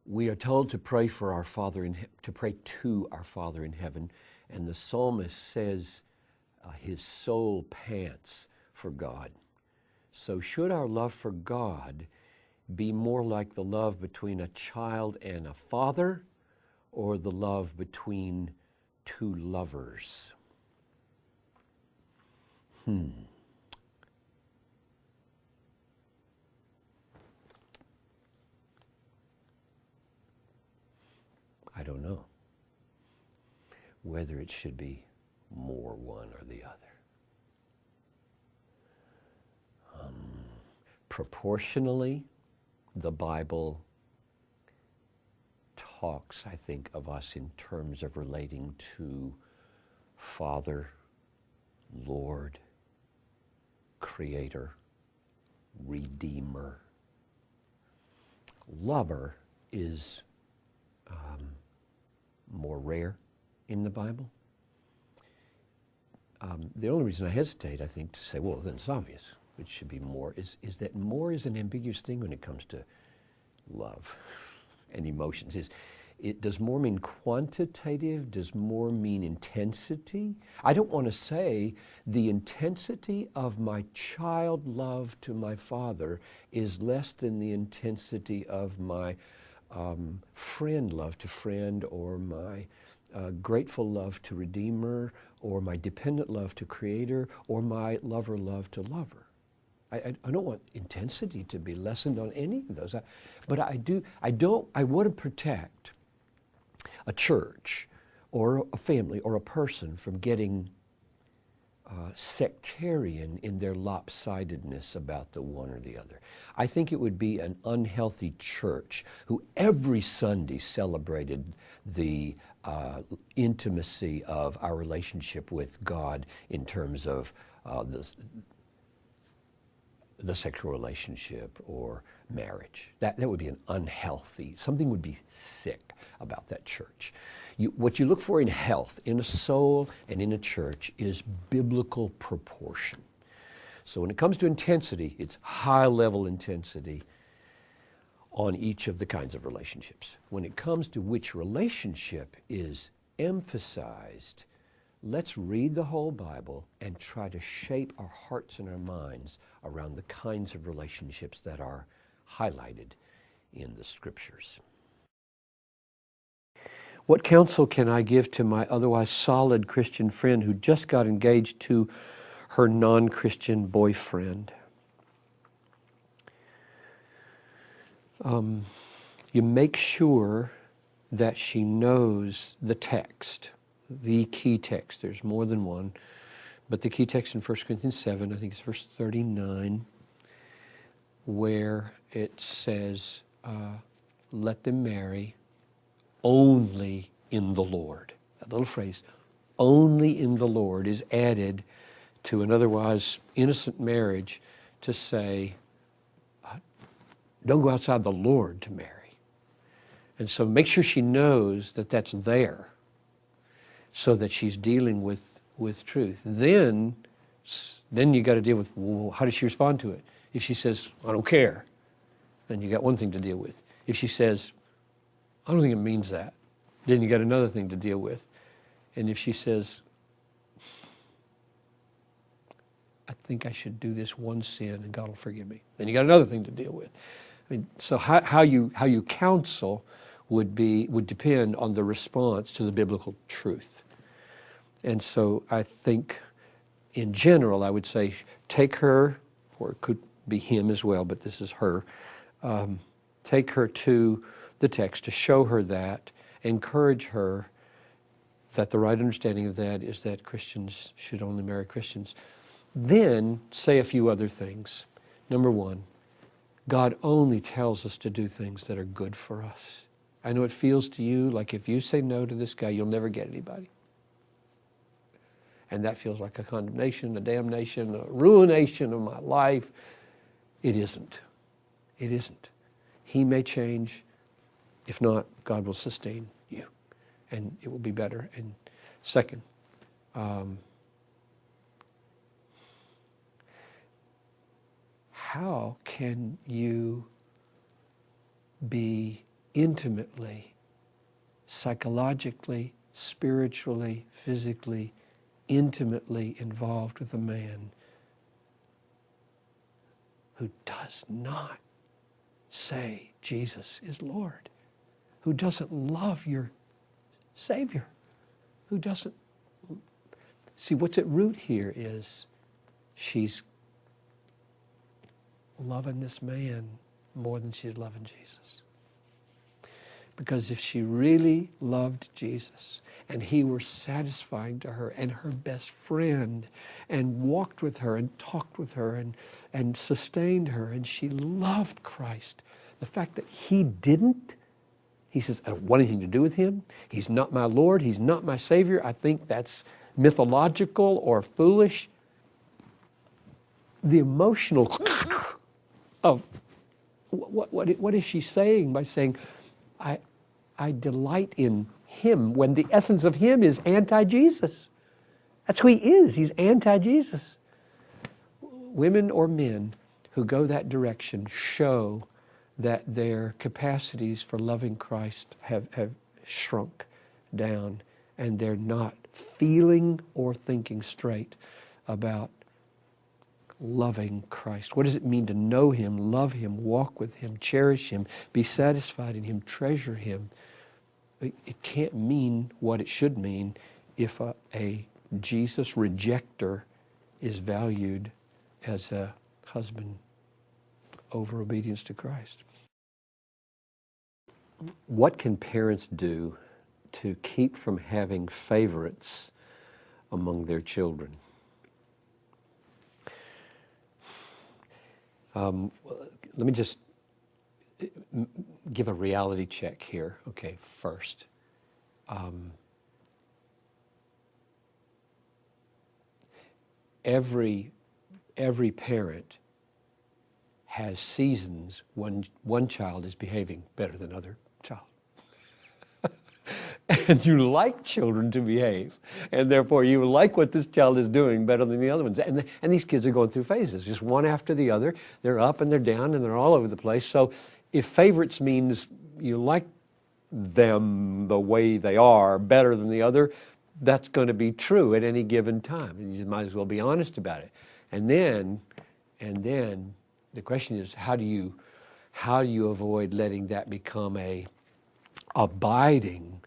We are told to pray for our Father to pray to our Father in heaven, and the psalmist says his soul pants for God. So should our love for God be more like the love between a child and a father, or the love between two lovers? I don't know whether it should be more one or the other. Proportionally, the Bible talks, I think, of us in terms of relating to Father, Lord, Creator, Redeemer. Lover is more rare in the Bible. The only reason I hesitate, I think, to say, well, then it's obvious, it should be more, is that more is an ambiguous thing when it comes to love and emotions. Does more mean quantitative? Does more mean intensity? I don't want to say the intensity of my child love to my father is less than the intensity of my friend love to friend, or my grateful love to Redeemer, or my dependent love to Creator, or my lover love to lover. I don't want intensity to be lessened on any of those. But I want to protect a church or a family or a person from getting sectarian in their lopsidedness about the one or the other. I think it would be an unhealthy church who every Sunday celebrated the intimacy of our relationship with God in terms of the sexual relationship or marriage. That would be an unhealthy, something would be sick about that church. What you look for in health, in a soul and in a church, is biblical proportion. So when it comes to intensity, it's high level intensity on each of the kinds of relationships. When it comes to which relationship is emphasized, let's read the whole Bible and try to shape our hearts and our minds around the kinds of relationships that are highlighted in the Scriptures. What counsel can I give to my otherwise solid Christian friend who just got engaged to her non-Christian boyfriend? You make sure that she knows the text, the key text. There's more than one, but the key text in 1 Corinthians 7, I think it's verse 39, where it says, let them marry only in the Lord. That little phrase, only in the Lord, is added to an otherwise innocent marriage to say, don't go outside the Lord to marry. And so make sure she knows that that's there so that she's dealing with truth. Then you got to deal with, well, how does she respond to it? If she says, I don't care, then you got one thing to deal with. If she says, I don't think it means that, then you got another thing to deal with. And if she says, I think I should do this one sin and God will forgive me, then you got another thing to deal with. I mean, so how you counsel would depend on the response to the biblical truth. And so I think in general I would say take her, or it could be him as well, but this is her, take her to the text to show her that, encourage her that the right understanding of that is that Christians should only marry Christians. Then say a few other things. Number one, God only tells us to do things that are good for us. I know it feels to you like if you say no to this guy, you'll never get anybody. And that feels like a condemnation, a damnation, a ruination of my life. It isn't. It isn't. He may change. If not, God will sustain you, and it will be better. And second, how can you be intimately, psychologically, spiritually, physically, intimately involved with a man who does not say Jesus is Lord, who doesn't love your Savior, who doesn't... See, what's at root here is she's loving this man more than she's loving Jesus. Because if she really loved Jesus and he were satisfying to her and her best friend and walked with her and talked with her and sustained her and she loved Christ, the fact that he didn't, he says, I don't want anything to do with him. He's not my Lord. He's not my Savior. I think that's mythological or foolish. The emotional of what is she saying by saying, I delight in him, when the essence of him is anti-Jesus. That's who he is. He's anti-Jesus. Women or men who go that direction show that their capacities for loving Christ have shrunk down, and they're not feeling or thinking straight about loving Christ. What does it mean to know him, love him, walk with him, cherish him, be satisfied in him, treasure him? It can't mean what it should mean if a Jesus rejecter is valued as a husband over obedience to Christ. What can parents do to keep from having favorites among their children? Let me just give a reality check here, okay, first. Every parent has seasons when one child is behaving better than other child. And you like children to behave, and therefore you like what this child is doing better than the other ones. And these kids are going through phases, just one after the other. They're up and they're down and they're all over the place. So if favorites means you like them the way they are better than the other, that's going to be true at any given time. And you might as well be honest about it. And then the question is, how do you avoid letting that become a abiding,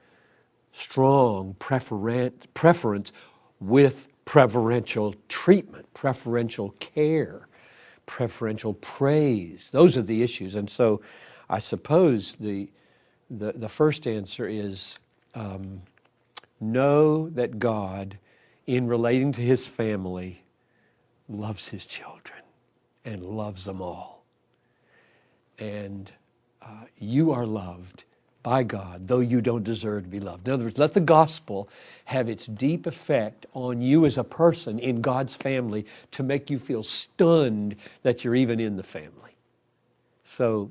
strong preference with preferential treatment, preferential care, preferential praise? Those are the issues. And so I suppose the first answer is know that God, in relating to his family, loves his children and loves them all. And you are loved by God, though you don't deserve to be loved. In other words, let the gospel have its deep effect on you as a person in God's family to make you feel stunned that you're even in the family. So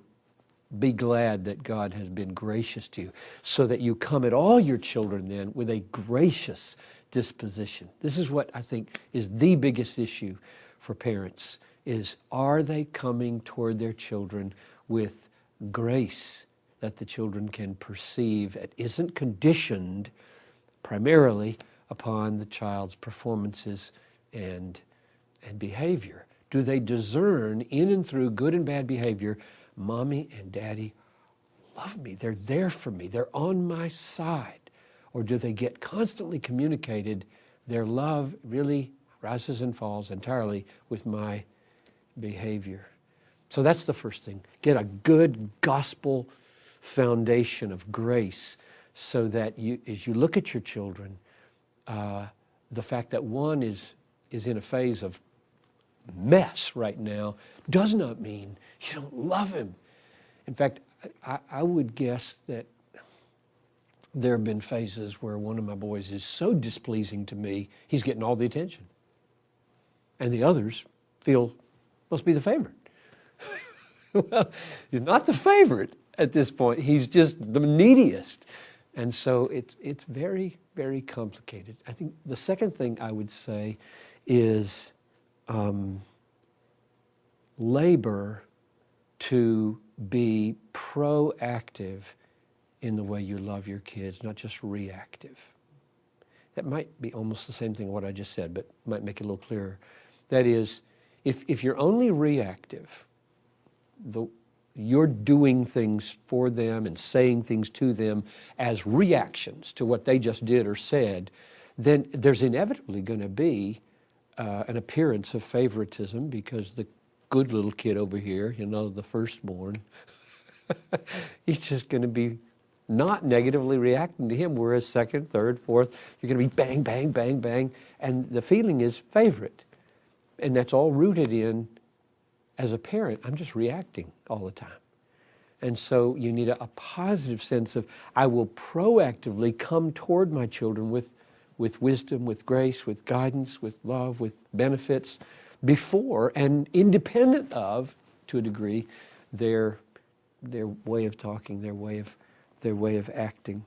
be glad that God has been gracious to you, so that you come at all your children then with a gracious disposition. This is what I think is the biggest issue for parents, is are they coming toward their children with grace that the children can perceive. It isn't conditioned primarily upon the child's performances and behavior. Do they discern in and through good and bad behavior, mommy and daddy love me, they're there for me, they're on my side? Or do they get constantly communicated, their love really rises and falls entirely with my behavior? So that's the first thing. Get a good gospel foundation of grace, so that you, as you look at your children, the fact that one is in a phase of mess right now does not mean you don't love him. In fact, I would guess that there have been phases where one of my boys is so displeasing to me, he's getting all the attention. And the others feel must be the favorite. Well, he's not the favorite at this point. He's just the neediest. And so it's very, very complicated. I think the second thing I would say is labor to be proactive in the way you love your kids, not just reactive. That might be almost the same thing what I just said, but might make it a little clearer. That is, if you're only reactive, you're doing things for them and saying things to them as reactions to what they just did or said, then there's inevitably going to be an appearance of favoritism, because the good little kid over here, the firstborn, he's just going to be not negatively reacting to him, whereas second, third, fourth, you're going to be bang, bang, bang, bang, and the feeling is favorite. And that's all rooted in, as a parent, I'm just reacting all the time. And so you need a positive sense of, I will proactively come toward my children with wisdom, with grace, with guidance, with love, with benefits, before and independent of, to a degree, their way of talking, their way of acting.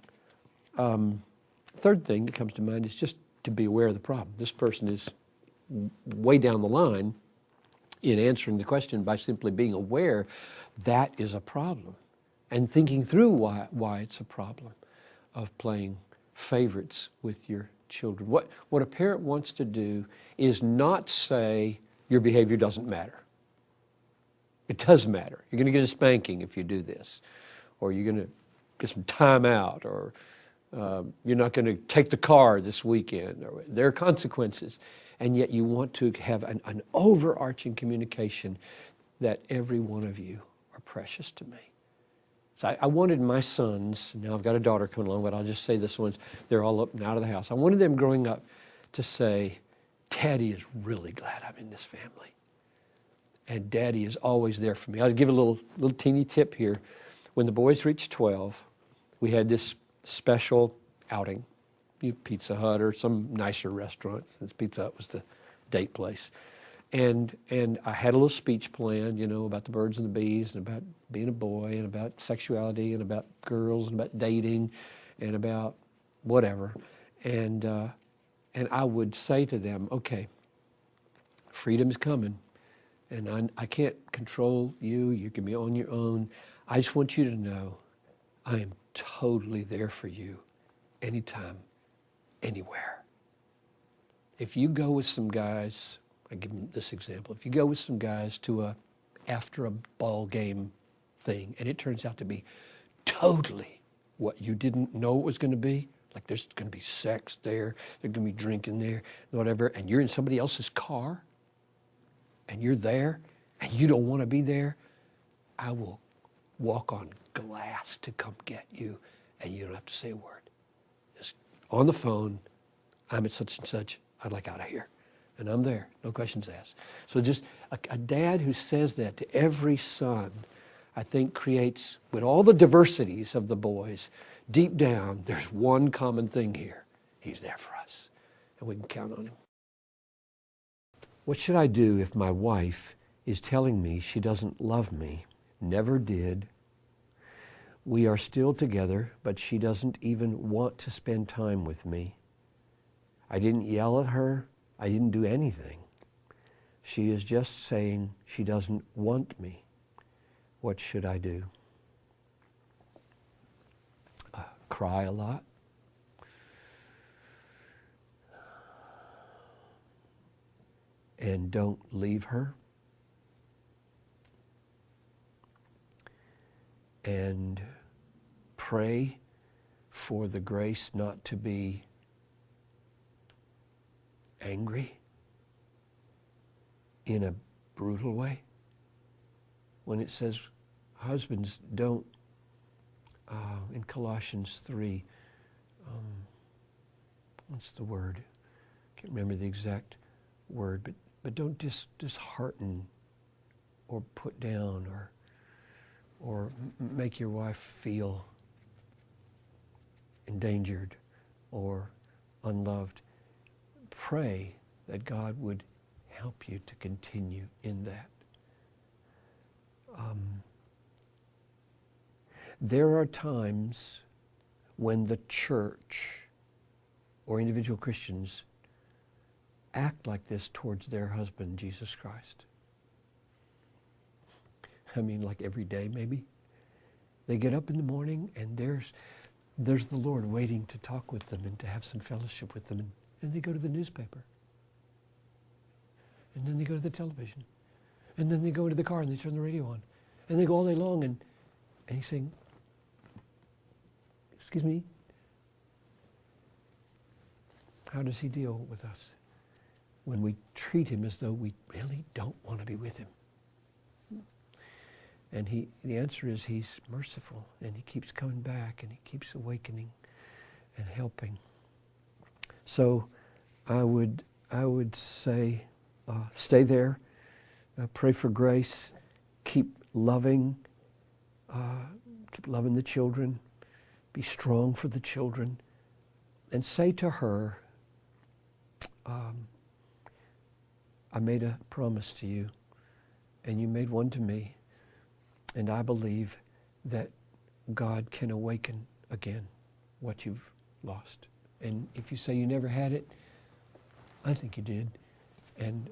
Third thing that comes to mind is just to be aware of the problem. This person is way down the line in answering the question by simply being aware that is a problem, and thinking through why it's a problem of playing favorites with your children. What a parent wants to do is not say your behavior doesn't matter. It does matter. You're going to get a spanking if you do this, or you're going to get some time out, or you're not going to take the car this weekend, or there are consequences. And yet you want to have an overarching communication that every one of you are precious to me. So I wanted my sons, now I've got a daughter coming along, but I'll just say this once, they're all up and out of the house. I wanted them growing up to say, Daddy is really glad I'm in this family. And Daddy is always there for me. I'll give a little teeny tip here. When the boys reached 12, we had this special outing. Pizza Hut or some nicer restaurant, since Pizza Hut was the date place. And I had a little speech planned, about the birds and the bees, and about being a boy, and about sexuality, and about girls, and about dating, and about whatever. And I would say to them, okay, freedom is coming, and I can't control you. You can be on your own. I just want you to know I am totally there for you anytime, anywhere. If you go with some guys, I give them this example, if you go with some guys to after a ball game thing, and it turns out to be totally what you didn't know it was going to be, like there's going to be sex there, there's going to be drinking there, whatever, and you're in somebody else's car, and you're there, and you don't want to be there, I will walk on glass to come get you, and you don't have to say a word. On the phone, I'm at such and such, I'd like out of here. And I'm there, no questions asked. So just a dad who says that to every son, I think creates, with all the diversities of the boys, deep down, there's one common thing here. He's there for us, and we can count on him. What should I do if my wife is telling me she doesn't love me, never did? We are still together, but she doesn't even want to spend time with me. I didn't yell at her. I didn't do anything. She is just saying she doesn't want me. What should I do? Cry a lot. And don't leave her. And pray for the grace not to be angry in a brutal way. When it says husbands don't, in Colossians 3, what's the word? Can't remember the exact word, but don't dishearten or put down or make your wife feel endangered or unloved. Pray that God would help you to continue in that. There are times when the church or individual Christians act like this towards their husband, Jesus Christ. I mean, like every day maybe. They get up in the morning and there's the Lord waiting to talk with them and to have some fellowship with them. And they go to the newspaper. And then they go to the television. And then they go into the car and they turn the radio on. And they go all day long and he's saying, excuse me, how does he deal with us when we treat him as though we really don't want to be with him? And the answer is he's merciful, and he keeps coming back, and he keeps awakening and helping. So I would say, stay there, pray for grace, keep loving the children, be strong for the children, and say to her, I made a promise to you, and you made one to me, and I believe that God can awaken again what you've lost. And if you say you never had it, I think you did. And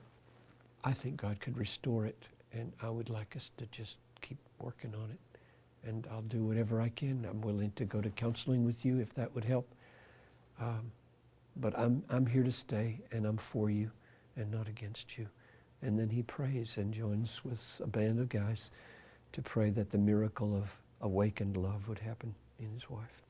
I think God could restore it. And I would like us to just keep working on it. And I'll do whatever I can. I'm willing to go to counseling with you if that would help. But I'm here to stay, and I'm for you and not against you. And then he prays and joins with a band of guys to pray that the miracle of awakened love would happen in his wife.